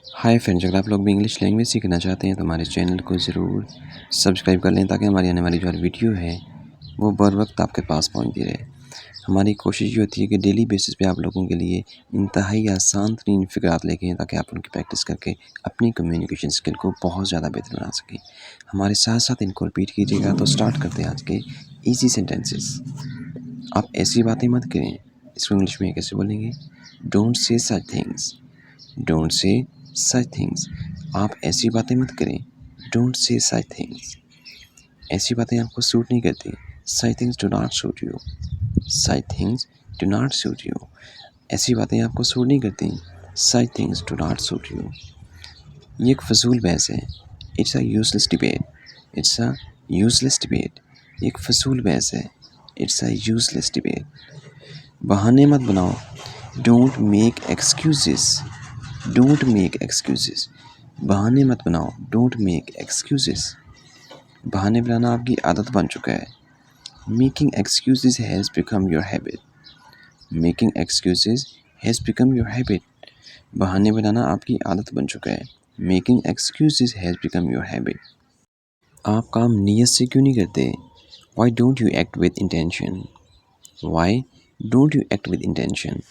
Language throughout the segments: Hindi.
हाय फ्रेंड्स, अगर आप लोग भी इंग्लिश लैंग्वेज सीखना चाहते हैं तो हमारे चैनल को ज़रूर सब्सक्राइब कर लें ताकि हमारी आने वाली जो वीडियो है वो बर वक्त आपके पास पहुंचती रहे। हमारी कोशिश ये होती है कि डेली बेसिस पे आप लोगों के लिए इंतहाई आसान तरीन फ़िक्रात लेके आएँ ताकि आप उनकी प्रैक्टिस करके अपनी कम्युनिकेशन स्किल को बहुत ज़्यादा बेहतर बना सकें। हमारे साथ साथ इनको रिपीट कीजिएगा। तो स्टार्ट करते हैं आज के ईजी सेंटेंसेस। आप ऐसी बातें मत करें, इसको इंग्लिश में कैसे बोलेंगे? Don't say such things. Don't say such things. आप ऐसी बातें मत करें। Don't say such things. ऐसी बातें आपको सूट नहीं करती। Such things do not suit you. Such things do not suit you. ऐसी बातें आपको सूट नहीं करती। Such things do not suit you. ये एक फजूल बहस है। It's a useless debate. It's a useless debate. एक फजूल बहस है। It's a useless debate. बहाने मत बनाओ। Don't make excuses. Don't make excuses. बहाने मत बनाओ। Don't make excuses. बहाने बनाना आपकी आदत बन चुका है। Making excuses has become your habit. Making excuses has become your habit. बहाने बनाना आपकी आदत बन चुका है। Making excuses has become your habit. आप काम नीयत से क्यों नहीं करते? Why don't you act with intention. Y don't you act with intention.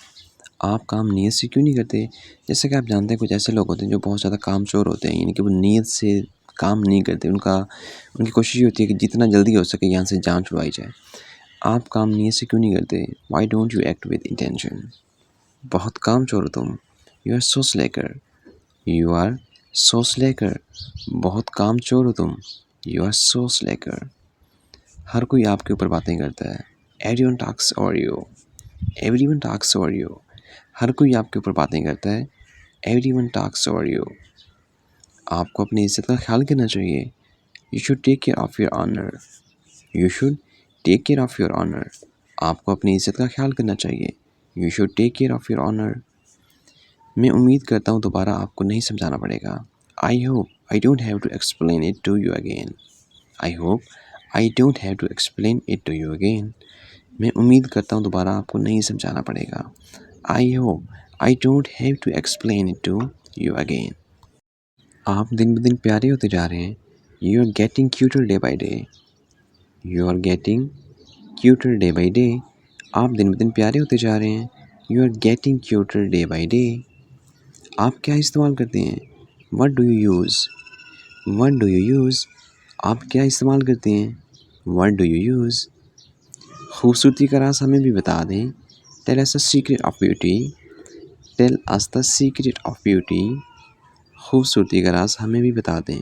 आप काम नीयत से क्यों नहीं करते? जैसे कि आप जानते हैं कुछ ऐसे लोग होते हैं जो बहुत ज़्यादा कामचोर होते हैं, यानी कि वो नीयत से काम नहीं करते। उनकी कोशिश ये होती है कि जितना जल्दी हो सके यहाँ से जान छुड़वाई जाए। आप काम नीयत से क्यों नहीं करते? Why don't you act with intention. बहुत कामचोर हो तुम। You are so slacker. You are so slacker. बहुत कामचोर हो तुम। You are so स्लेकर। हर कोई आपके ऊपर बातें करता है। Everyone talks over you. Everyone talks over you. हर कोई आपके ऊपर बातें करता है। Everyone talks over you. आपको अपनी इज्जत का ख्याल करना चाहिए। You should take care of your honour. You should take care of your honour. आपको अपनी इज्जत का ख्याल करना चाहिए। You should take care of your honour. मैं उम्मीद करता हूँ दोबारा आपको नहीं समझाना पड़ेगा। I hope I don't have to explain it to you again. I hope I don't have to explain it to you again. मैं उम्मीद करता हूँ दोबारा आपको नहीं समझाना पड़ेगा। I hope I don't have to explain it to you again. आप दिन ब दिन प्यारे होते जा रहे हैं। You are getting cuter day by day. You are getting cuter day by day. आप दिन ब दिन प्यारे होते जा रहे हैं। You are getting cuter day by day. आप क्या इस्तेमाल करते हैं? What do you use. What do you use. आप क्या इस्तेमाल करते हैं? What do you use. खूबसूरती का राज हमें भी बता दें। Tell us the secret of beauty. Tell us the secret of beauty. खूबसूरती का राज हमें भी बता दें।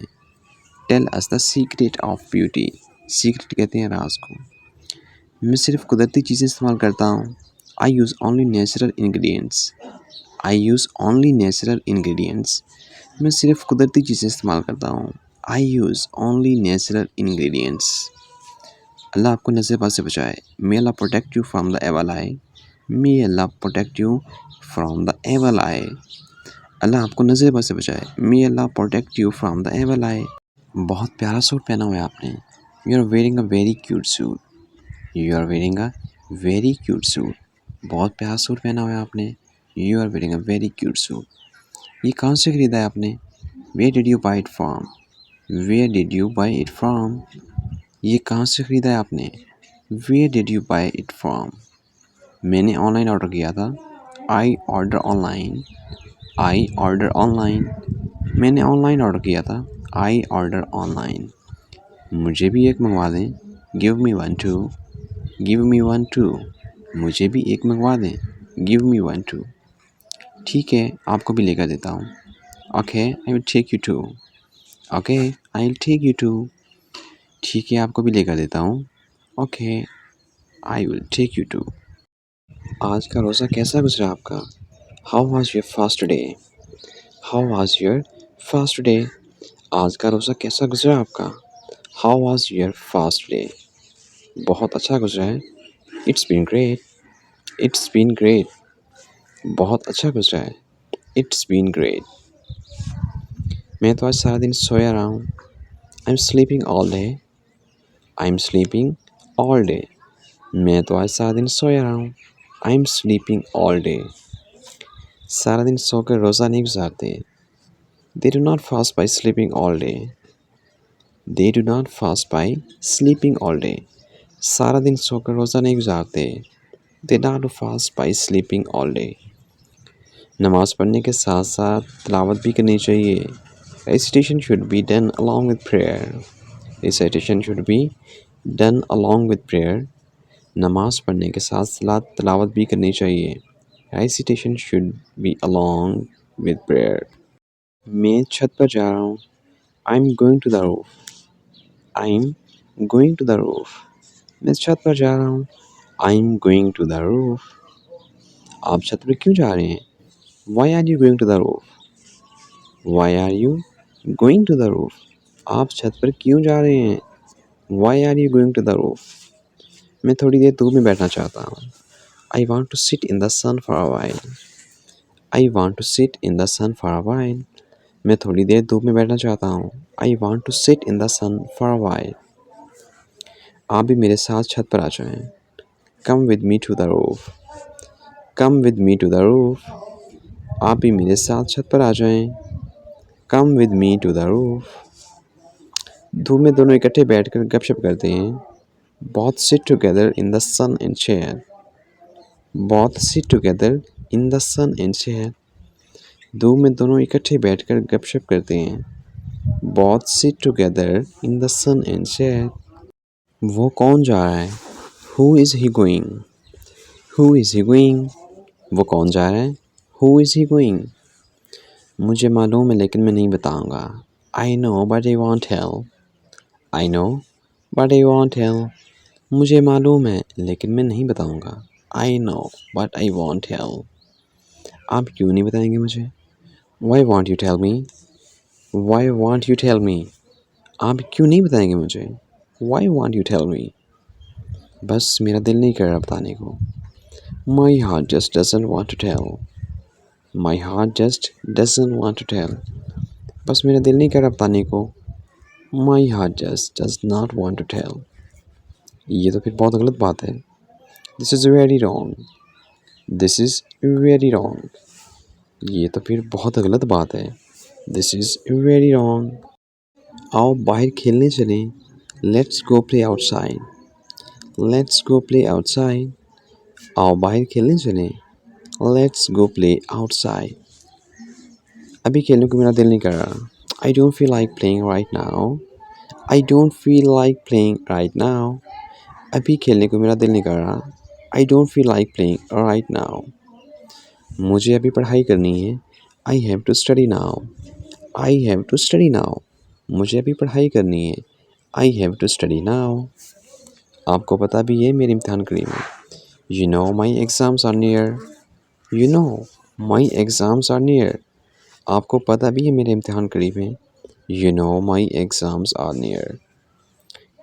Tell us the secret of beauty. Secret कहते हैं राज को। मैं सिर्फ कुदरती चीज़ें इस्तेमाल करता हूँ। I use only natural ingredients. I use only natural ingredients. मैं सिर्फ कुदरती चीज़ें इस्तेमाल करता हूँ। I use only natural ingredients. अल्लाह आपको नज़र से बचाए। May Allah protect you from the evil eye. May Allah protect you from the evil eye. अल्लाह आपको नज़र से बचाए। May Allah protect you from the evil eye. बहुत प्यारा सूट पहना हुआ है आपने। You are wearing a very cute suit. You are wearing a very cute suit. बहुत प्यारा सूट पहना हुआ है आपने। You are wearing a very cute suit. ये कहाँ से ख़रीदा है आपने? Where did you buy it from. Where did you buy it from. ये कहाँ से ख़रीदा है आपने? Where did you buy it from. मैंने ऑनलाइन ऑर्डर किया था। I order online. I order online. मैंने ऑनलाइन ऑर्डर किया था। I order online. मुझे भी एक मंगवा दें। Give me one too. Give me one too. मुझे भी एक मंगवा दें। Give me one too. ठीक है, आपको भी लेकर देता हूँ। Okay I will take you too. Okay I will take you too. ठीक है, आपको भी लेकर देता हूँ। Okay I will take you too. आज का रोज़ा कैसा गुजरा आपका? How was your fast day. How was your fast day. आज का रोज़ा कैसा गुजरा आपका? How was your fast day. बहुत अच्छा गुजरा है। It's been great. It's been great. बहुत अच्छा गुजरा है। It's been great. मैं तो आज सारा दिन सोया रहा हूँ। I am sleeping all day. I am sleeping all day. मैं तो आज सारा दिन सोया रहा हूँ। I am sleeping all day. सारा दिन सोकर रोज़ा नहीं गुजारते। They do not fast by sleeping all day. They do not fast by sleeping all day. सारा दिन सोकर रोज़ा नहीं गुजारते. They do not fast by sleeping all day. नमाज पढ़ने के साथ साथ तिलावत भी करनी चाहिए. Recitation should be done along with prayer. Recitation should be done along with prayer. नमाज पढ़ने के साथ साथ तिलावत भी करनी चाहिए. Recitation should be along with prayer. मैं छत पर जा रहा हूँ. I'm going to the roof. I'm going to the roof. मैं छत पर जा रहा हूँ. I'm going to the roof. आप छत पर क्यों जा रहे हैं? Why are you going to the roof? Why are you going to the roof? आप छत पर क्यों जा रहे हैं? Why are you going to the roof? मैं थोड़ी देर धूप में बैठना चाहता हूँ. I want to sit in the sun for a while. I want to sit in the sun for a while. मैं थोड़ी देर धूप में बैठना चाहता हूँ. I want to sit in the sun for a while. आप भी मेरे साथ छत पर आ जाएं. Come with me to the roof. Come with me to the roof. आप भी मेरे साथ छत पर आ जाएं. Come with me to the roof. धूप में दोनों इकट्ठे बैठकर गपशप करते हैं. Both sit together in the sun and chair. Both sit together in the sun and chair. धूप में दोनों इकट्ठे बैठकर गपशप करते हैं. Both sit together in the sun and chair. वो कौन जा रहा है? Who is he going? Who is he going? वो कौन जा रहा है? Who is he going? मुझे मालूम है लेकिन मैं नहीं बताऊंगा. I know but I won't tell. I know but I won't tell. मुझे मालूम है लेकिन मैं नहीं बताऊंगा. I know but I won't tell. आप क्यों नहीं बताएंगे मुझे? Why won't you tell me? Why won't you tell me? आप क्यों नहीं बताएंगे मुझे? Why won't you tell me? बस मेरा दिल नहीं कर रहा बताने को. My heart just doesn't want to tell. My heart just doesn't want to tell. बस मेरा दिल नहीं कर रहा बताने को. My heart just does not want to tell. ये तो फिर बहुत गलत बात है. This is very wrong. This is very wrong. ये तो फिर बहुत गलत बात है. This is very wrong. आओ बाहर खेलने चलें. Let's go play outside. Let's go play outside. आओ बाहर खेलने चलें. Let's go play outside. अभी खेलने को मेरा दिल नहीं कर रहा. I don't feel like playing right now. I don't feel like playing right now. अभी खेलने को मेरा दिल नहीं कर रहा. I don't feel like playing right now. मुझे अभी पढ़ाई करनी है. I have to study now. I have to study now. मुझे अभी पढ़ाई करनी है. I have to study now. आपको पता भी है मेरे इम्तिहान करीब हैं. You know my exams are near. You know my exams are near. आपको पता भी है मेरे इम्तिहान करीब हैं. You know my exams are near.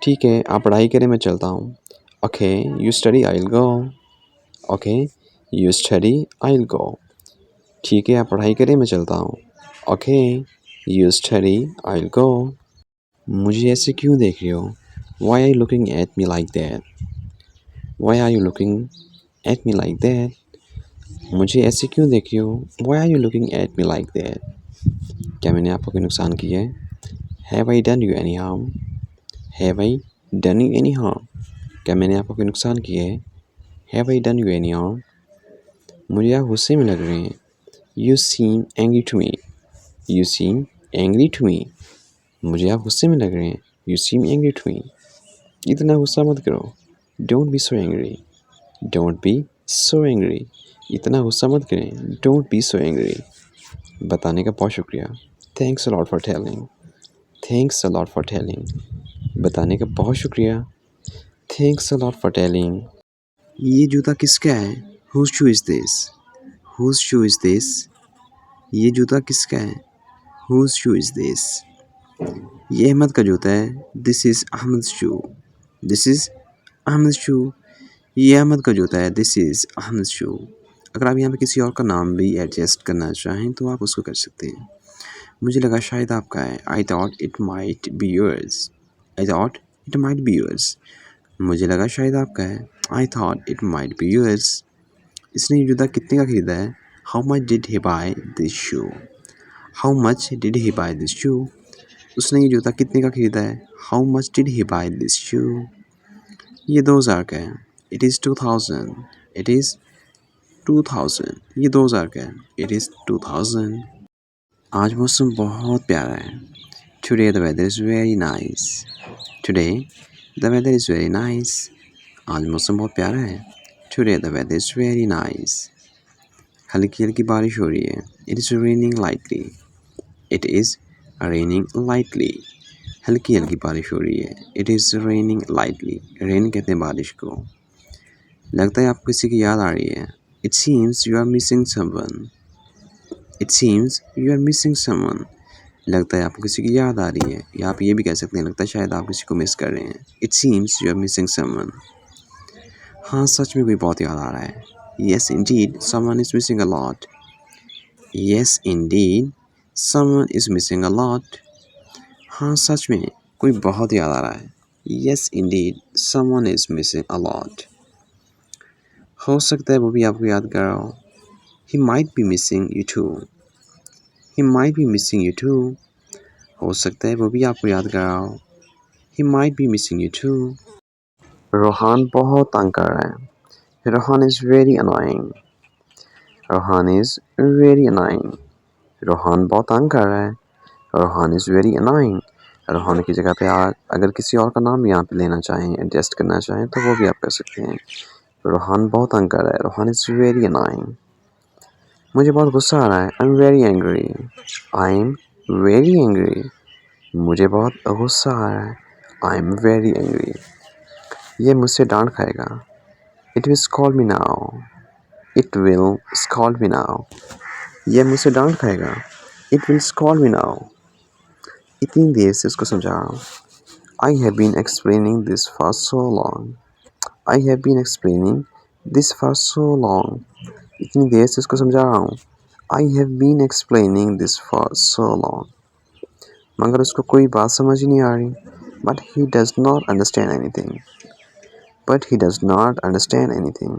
ठीक है आप पढ़ाई करें मैं चलता हूँ. Okay you study I'll go. Okay you study I'll go. ठीक है आप पढ़ाई करें मैं चलता हूँ. Okay you study I'll go. मुझे ऐसे क्यों देख रहे हो? Why are you looking at me like that? Why are you looking at me like that? मुझे ऐसे क्यों देख रहे हो? Why are you looking at me like that? क्या मैंने आपको कोई नुकसान किया है? Have I done you any harm? Have I done you any harm? क्या मैंने आपको कोई नुकसान किया है? Have I done you any harm? मुझे आप गुस्से में लग रहे हैं. You seem angry to me. You seem angry to me. मुझे आप गुस्से में लग रहे हैं. You seem angry to me. इतना गुस्सा मत करो. Don't be so angry. Don't be so angry. इतना गुस्सा मत करें. Don't be so angry. बताने का बहुत शुक्रिया. Thanks a lot for telling. Thanks a lot for telling. बताने का बहुत शुक्रिया. Thanks a lot for telling. ये जूता किसका है? Whose shoe is this? Whose shoe is this? ये जूता किसका है? Whose shoe is this? ये अहमद का जूता है. This is Ahmed's shoe. This is Ahmed's shoe. ये अहमद का जूता है. This is Ahmed's shoe. अगर आप यहाँ पे किसी और का नाम भी एडजस्ट करना चाहें तो आप उसको कर सकते हैं. मुझे लगा शायद आपका है. I thought it might be yours. I thought it might be yours. मुझे लगा शायद आपका है. I thought it might be yours. इसने ये जूता कितने का खरीदा है? How much did he buy this shoe? How much did he buy this shoe, उसने ये जूता कितने का खरीदा है। How much did he buy this shoe, ये 2000 का है। इट इज़ 2000, इट इज़ 2000, ये 2000 का है। It is 2000। आज मौसम बहुत प्यारा है। Today the weather is very nice, today the weather is very nice, आज मौसम बहुत प्यारा है। Today the weather is very nice. हल्की हल्की बारिश हो रही है। It is raining lightly, it is raining lightly, हल्की हल्की बारिश हो रही है। It is raining lightly, rain कहते हैं बारिश को। लगता है आपको किसी की याद आ रही है। It seems you are missing someone, it seems you are missing someone, लगता है आपको किसी की याद आ रही है। या आप ये भी कह सकते हैं लगता है शायद आप किसी को मिस कर रहे हैं। It seems you are missing someone, हाँ सच में कोई बहुत याद आ रहा है। Yes indeed someone is missing a lot, yes indeed someone is missing a lot, हाँ सच में कोई बहुत याद आ रहा है। Yes indeed someone is missing a lot, हो सकता है वो भी आपको याद कर रहा हो। He might be missing you too, he might be missing you too, हो सकता है वो भी आपको याद कर रहा हो। He might be missing you too. Rohan बहुत तंग कर रहा है। Rohan is very annoying, Rohan is very annoying, Rohan बहुत तंग कर रहा है। Rohan is very annoying, Rohan की जगह पे आप अगर किसी और का नाम यहाँ पे लेना चाहें, एडजस्ट करना चाहें तो वो भी आप कर सकते हैं। रोहान बहुत तंग कर रहा है। रोहान इज़ वेरी अनोइंग, मुझे बहुत गुस्सा आ रहा है। I am very angry, I am very angry, मुझे बहुत गुस्सा आ रहा है। आई एम वेरी एंग्री, ये मुझसे डांट खाएगा। It will scold me now, it will scold me now, ये मुझसे डांट खाएगा। It will scold me now, इतनी देर से उसको समझा रहा हूँ। I have been explaining this for so long, I have been explaining this for so long, इतनी देर से उसको समझा रहा हूँ। I have been explaining this for so long, मगर उसको कोई बात समझ ही नहीं आ रही। But he does not understand anything, but he does not understand anything,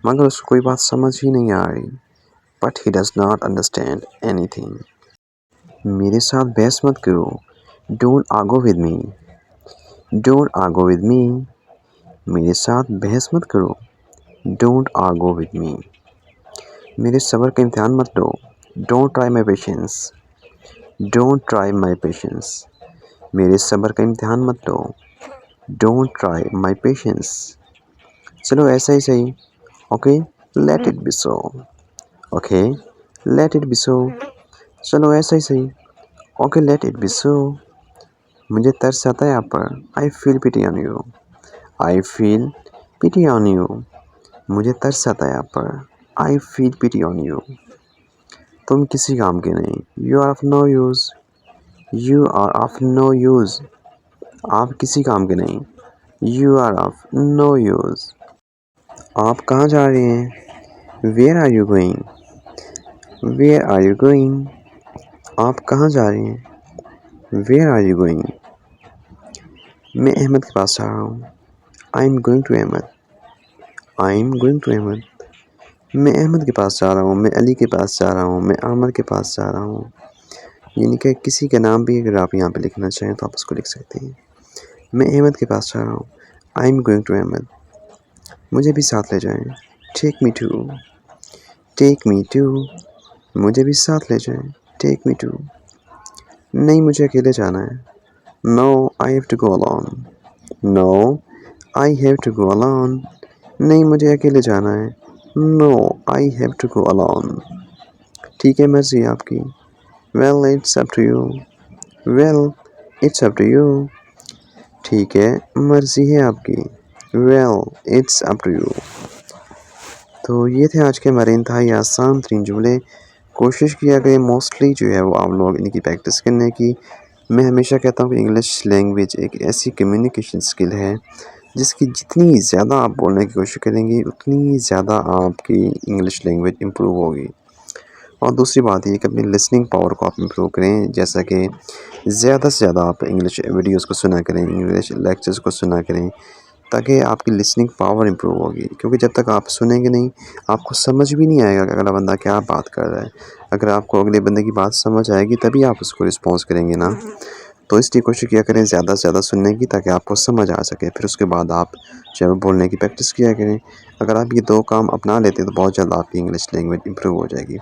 मगर उसको कोई बात समझ ही नहीं आ रही। But he does not understand anything. मेरे साथ बहस मत करो, don't Ergo with me, don't Ergo with me, मेरे साथ बहस मत करो, डोंट आर्गो विद मी, मेरे सब्र का इम्तिहान मत लो, don't try my patience, don't try my patience, मेरे सब्र का इम्तिहान मत लो, डोंट ट्राई माई पेशेंस, चलो ऐसा ही सही, okay let it be so, okay let it be so, चलो ऐसा ही सही, okay let it be so, मुझे तरस आता है आप पर। I feel pity on you, I feel pity on you, मुझे तरस आता है आप पर। I feel pity on you, तुम किसी काम के नहीं। You are of no use, you are of no use, आप किसी काम के नहीं। You are of no use, आप कहाँ जा रहे हैं। Where are you going, where are you going, आप कहाँ जा रहे हैं। वेयर आर यू गोइंग, मैं अहमद के पास जा रहा हूँ। I am going to Ahmad, I am going to Ahmad, मैं अहमद के पास जा रहा हूँ। मैं अली के पास जा रहा हूँ। मैं आमर के पास जा रहा हूँ। यानी कि किसी का नाम भी अगर आप यहाँ पे लिखना चाहें तो आप उसको लिख सकते हैं। मैं अहमद के पास जा रहा हूँ। I am going to Ahmad, मुझे भी साथ ले जाएं। Take me too, take me too, मुझे भी साथ ले जाएं। टेक मी टू, नहीं मुझे अकेले जाना है। No I have to go alone, no I have to go alone, नहीं मुझे अकेले जाना है। No I have to go alone, ठीक है मर्ज़ी है आपकी। Well it's up to you, well it's up to you, ठीक है मर्ज़ी है आपकी। Well it's up to you. तो ये थे आज के हमारे इंतहाई आसान तरीन जुमले। कोशिश किया करें मोस्टली जो है वो आप लोग इनकी प्रैक्टिस करने की। मैं हमेशा कहता हूँ कि इंग्लिश लैंग्वेज एक ऐसी कम्युनिकेशन स्किल है जिसकी जितनी ज़्यादा आप बोलने की कोशिश करेंगे उतनी ज़्यादा आपकी इंग्लिश लैंग्वेज इम्प्रूव होगी। और दूसरी बात ये कि अपनी लिसनिंग पावर को आप इम्प्रूव करें, जैसा कि ज़्यादा से ज़्यादा आप इंग्लिश वीडियोस को सुना करें, इंग्लिश लेक्चर्स को सुना करें, ताकि आपकी लिसनिंग पावर इम्प्रूव होगी। क्योंकि जब तक आप सुनेंगे नहीं, आपको समझ भी नहीं आएगा कि अगला बंदा क्या बात कर रहा है। अगर आपको अगले बंदे की बात समझ आएगी तभी आप उसको रिस्पॉन्स करेंगे ना। तो इसलिए कोशिश किया करें ज़्यादा से ज़्यादा सुनने की, ताकि आपको समझ आ सके। फिर उसके बाद आप जो है बोलने की प्रैक्टिस किया करें। अगर आप ये 2 काम अपना लेते हैं तो बहुत जल्द आपकी इंग्लिश लैंग्वेज इम्प्रूव हो जाएगी।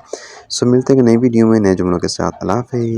सो मिलते हैं एक नई वीडियो में नए जुमलों के साथ। अल्लाह हाफ़िज़।